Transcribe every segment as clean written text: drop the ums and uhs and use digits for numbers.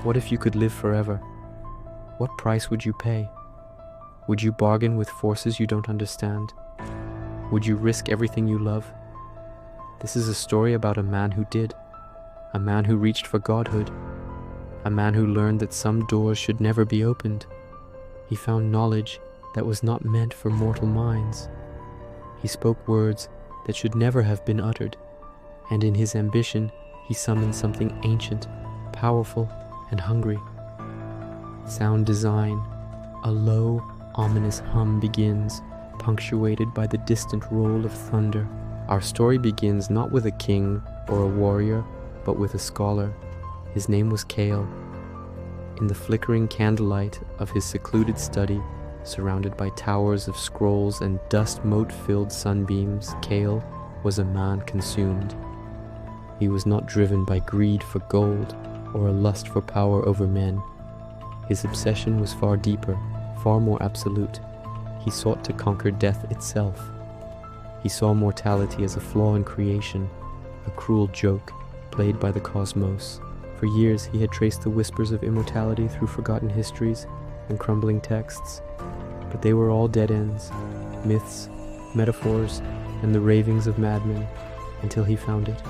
What if you could live forever? What price would you pay? Would you bargain with forces you don't understand? Would you risk everything you love? This is a story about a man who did, a man who reached for godhood, a man who learned that some doors should never be opened. He found knowledge that was not meant for mortal minds. He spoke words that should never have been uttered, and in his ambition, he summoned something ancient, powerful, and hungry. Sound design. A low, ominous hum begins, punctuated by the distant roll of thunder. Our story begins not with a king or a warrior, but with a scholar. His name was Kael. In the flickering candlelight of his secluded study, surrounded by towers of scrolls and dust-mote-filled sunbeams, Kael was a man consumed. He was not driven by greed for gold or a lust for power over men. His obsession was far deeper, far more absolute. He sought to conquer death itself. He saw mortality as a flaw in creation, a cruel joke played by the cosmos. For years he had traced the whispers of immortality through forgotten histories and crumbling texts, but they were all dead ends, myths, metaphors, and the ravings of madmen, until he found it.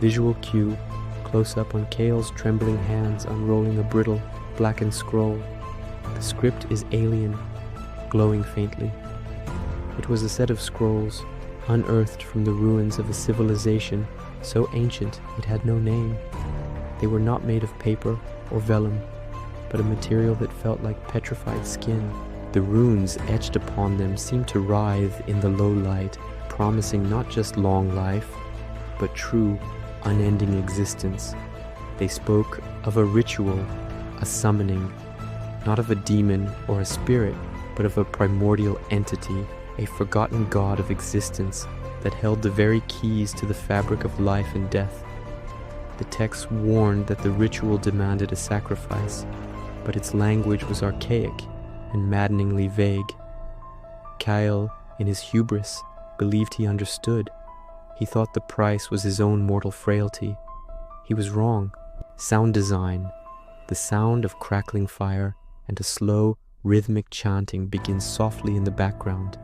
Visual cue, close up on Kael's trembling hands unrolling a brittle, blackened scroll. The script is alien, glowing faintly. It was a set of scrolls, unearthed from the ruins of a civilization so ancient it had no name. They were not made of paper or vellum, but a material that felt like petrified skin. The runes etched upon them seemed to writhe in the low light, promising not just long life, but true, unending existence. They spoke of a ritual, a summoning, not of a demon or a spirit, but of a primordial entity, a forgotten god of existence that held the very keys to the fabric of life and death. The text warned that the ritual demanded a sacrifice, but its language was archaic and maddeningly vague. Kael, in his hubris, believed he understood. He thought the price was his own mortal frailty. He was wrong. Sound design, the sound of crackling fire and a slow, rhythmic chanting begins softly in the background.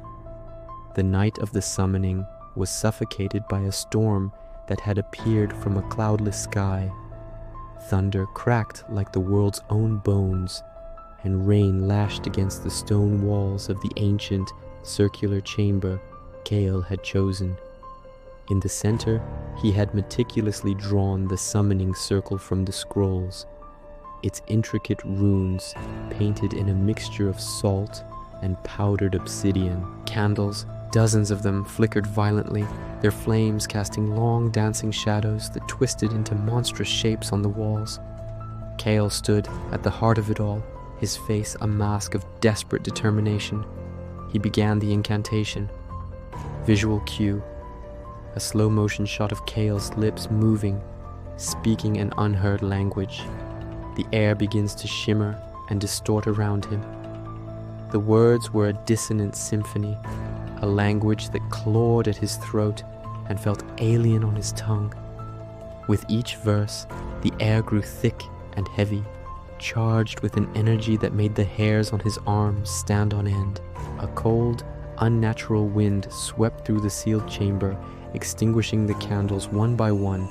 The night of the summoning was suffocated by a storm that had appeared from a cloudless sky. Thunder cracked like the world's own bones, and rain lashed against the stone walls of the ancient, circular chamber Kael had chosen. In the center, he had meticulously drawn the summoning circle from the scrolls, its intricate runes painted in a mixture of salt and powdered obsidian. Candles, dozens of them, flickered violently, their flames casting long dancing shadows that twisted into monstrous shapes on the walls. Kael stood at the heart of it all, his face a mask of desperate determination. He began the incantation. Visual cue. A slow-motion shot of Kael's lips moving, speaking an unheard language. The air begins to shimmer and distort around him. The words were a dissonant symphony, a language that clawed at his throat and felt alien on his tongue. With each verse, the air grew thick and heavy, charged with an energy that made the hairs on his arms stand on end. A cold, unnatural wind swept through the sealed chamber, extinguishing the candles one by one,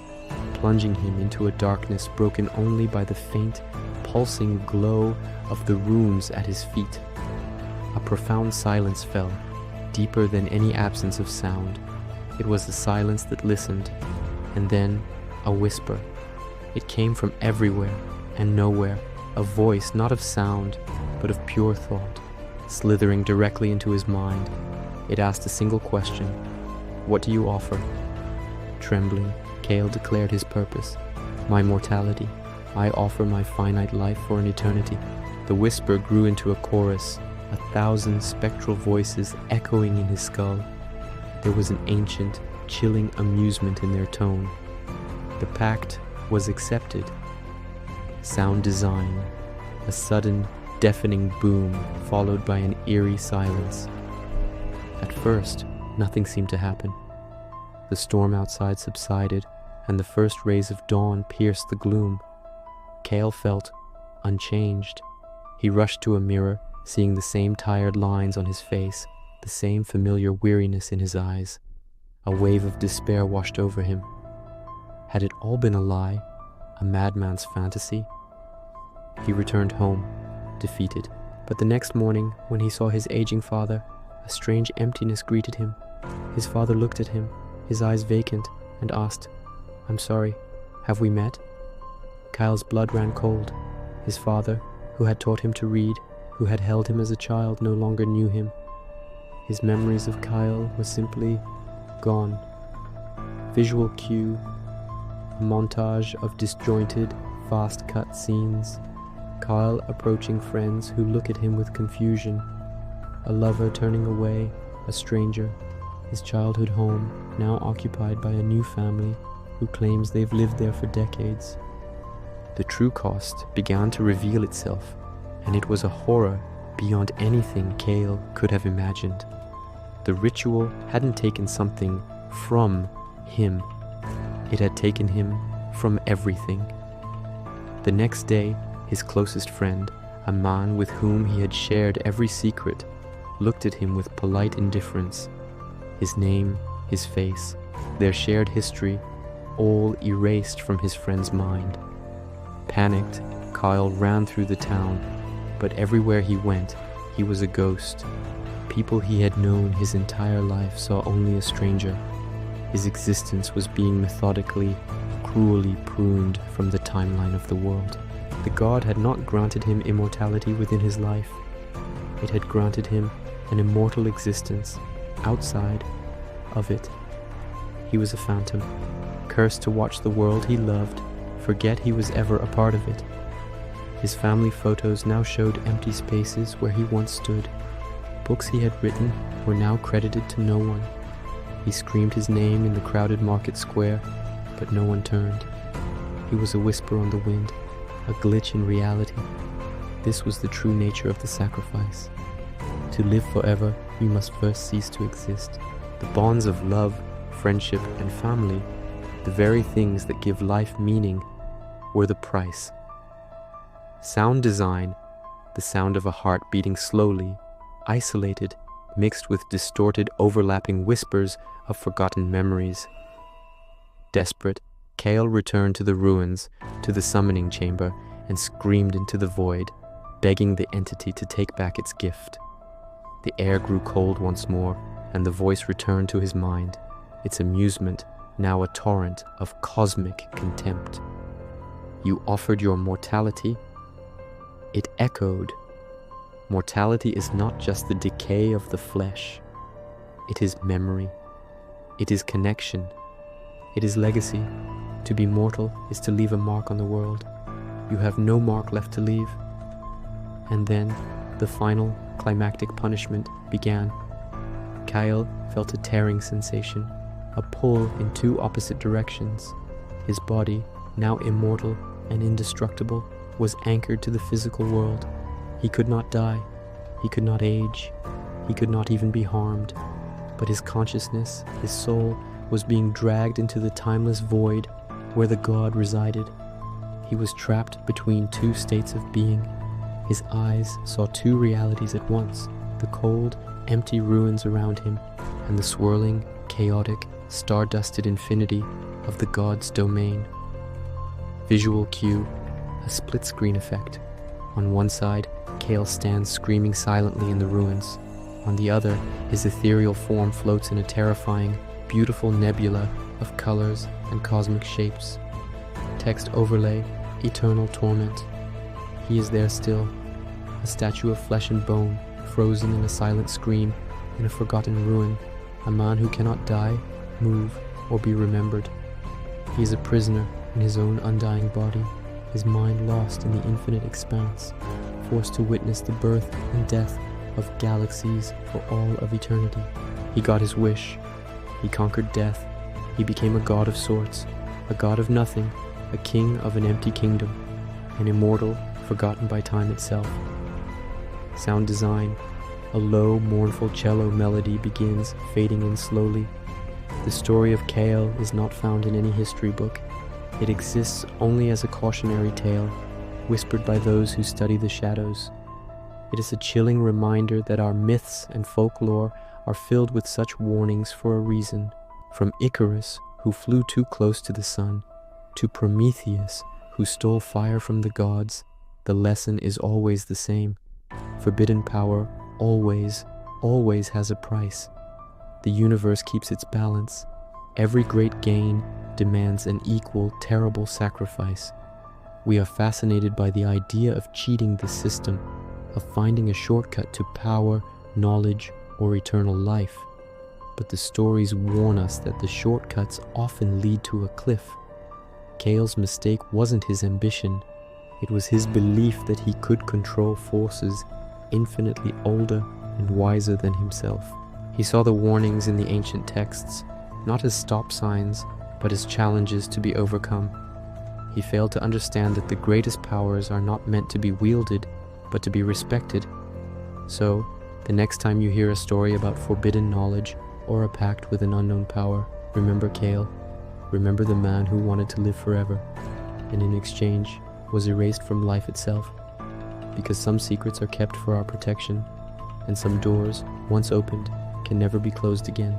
plunging him into a darkness broken only by the faint, pulsing glow of the runes at his feet. A profound silence fell, deeper than any absence of sound. It was the silence that listened, and then a whisper. It came from everywhere and nowhere, a voice not of sound, but of pure thought, slithering directly into his mind. It asked a single question: "What do you offer?" Trembling, Kael declared his purpose: "My mortality. I offer my finite life for an eternity." The whisper grew into a chorus, 1,000 spectral voices echoing in his skull. There was an ancient, chilling amusement in their tone. The pact was accepted. Sound design. A sudden, deafening boom followed by an eerie silence. At first, nothing seemed to happen. The storm outside subsided, and the first rays of dawn pierced the gloom. Kael felt unchanged. He rushed to a mirror, seeing the same tired lines on his face, the same familiar weariness in his eyes. A wave of despair washed over him. Had it all been a lie, a madman's fantasy? He returned home, defeated. But the next morning, when he saw his aging father, a strange emptiness greeted him. His father looked at him, his eyes vacant, and asked, "I'm sorry, have we met?" Kael's blood ran cold. His father, who had taught him to read, who had held him as a child, no longer knew him. His memories of Kael were simply gone. Visual cue, a montage of disjointed, fast-cut scenes. Kael approaching friends who look at him with confusion. A lover turning away, a stranger. His childhood home, now occupied by a new family who claims they've lived there for decades. The true cost began to reveal itself, and it was a horror beyond anything Kael could have imagined. The ritual hadn't taken something from him. It had taken him from everything. The next day, his closest friend, a man with whom he had shared every secret, looked at him with polite indifference. His name, his face, their shared history, all erased from his friend's mind. Panicked, Kael ran through the town, but everywhere he went, he was a ghost. People he had known his entire life saw only a stranger. His existence was being methodically, cruelly pruned from the timeline of the world. The god had not granted him immortality within his life. It had granted him an immortal existence outside of it. He was a phantom, cursed to watch the world he loved forget he was ever a part of it. His family photos now showed empty spaces where he once stood. Books he had written were now credited to no one. He screamed his name in the crowded market square, but no one turned. He was a whisper on the wind, a glitch in reality. This was the true nature of the sacrifice. To live forever, you must first cease to exist. The bonds of love, friendship, and family, the very things that give life meaning, were the price. Sound design, the sound of a heart beating slowly, isolated, mixed with distorted, overlapping whispers of forgotten memories. Desperate, Kael returned to the ruins, to the summoning chamber, and screamed into the void, begging the entity to take back its gift. The air grew cold once more, and the voice returned to his mind, its amusement now a torrent of cosmic contempt. You offered your mortality? It echoed. Mortality is not just the decay of the flesh. It is memory. It is connection. It is legacy. To be mortal is to leave a mark on the world. You have no mark left to leave. And then the final climactic punishment began. Kael felt a tearing sensation, a pull in two opposite directions. His body, now immortal and indestructible, was anchored to the physical world. He could not die. He could not age. He could not even be harmed. But his consciousness, his soul, was being dragged into the timeless void where the god resided. He was trapped between two states of being. His eyes saw two realities at once, the cold, empty ruins around him, and the swirling, chaotic, star-dusted infinity of the god's domain. Visual cue, a split-screen effect. On one side, Kael stands screaming silently in the ruins. On the other, his ethereal form floats in a terrifying, beautiful nebula of colors and cosmic shapes. Text overlay, eternal torment. He is there still, a statue of flesh and bone, frozen in a silent scream in a forgotten ruin, a man who cannot die, move, or be remembered. He is a prisoner in his own undying body, his mind lost in the infinite expanse, forced to witness the birth and death of galaxies for all of eternity. He got his wish. He conquered death. He became a god of sorts, a god of nothing, a king of an empty kingdom, an immortal forgotten by time itself. Sound design, a low, mournful cello melody begins, fading in slowly. The story of Kael is not found in any history book. It exists only as a cautionary tale, whispered by those who study the shadows. It is a chilling reminder that our myths and folklore are filled with such warnings for a reason. From Icarus, who flew too close to the sun, to Prometheus, who stole fire from the gods, the lesson is always the same. Forbidden power always has a price. The universe keeps its balance. Every great gain demands an equal, terrible sacrifice. We are fascinated by the idea of cheating the system, of finding a shortcut to power, knowledge, or eternal life. But the stories warn us that the shortcuts often lead to a cliff. Kael's mistake wasn't his ambition. It was his belief that he could control forces infinitely older and wiser than himself. He saw the warnings in the ancient texts, not as stop signs, but as challenges to be overcome. He failed to understand that the greatest powers are not meant to be wielded, but to be respected. So, the next time you hear a story about forbidden knowledge or a pact with an unknown power, remember Kael. Remember the man who wanted to live forever, and in exchange was erased from life itself. Because some secrets are kept for our protection, and some doors, once opened, can never be closed again.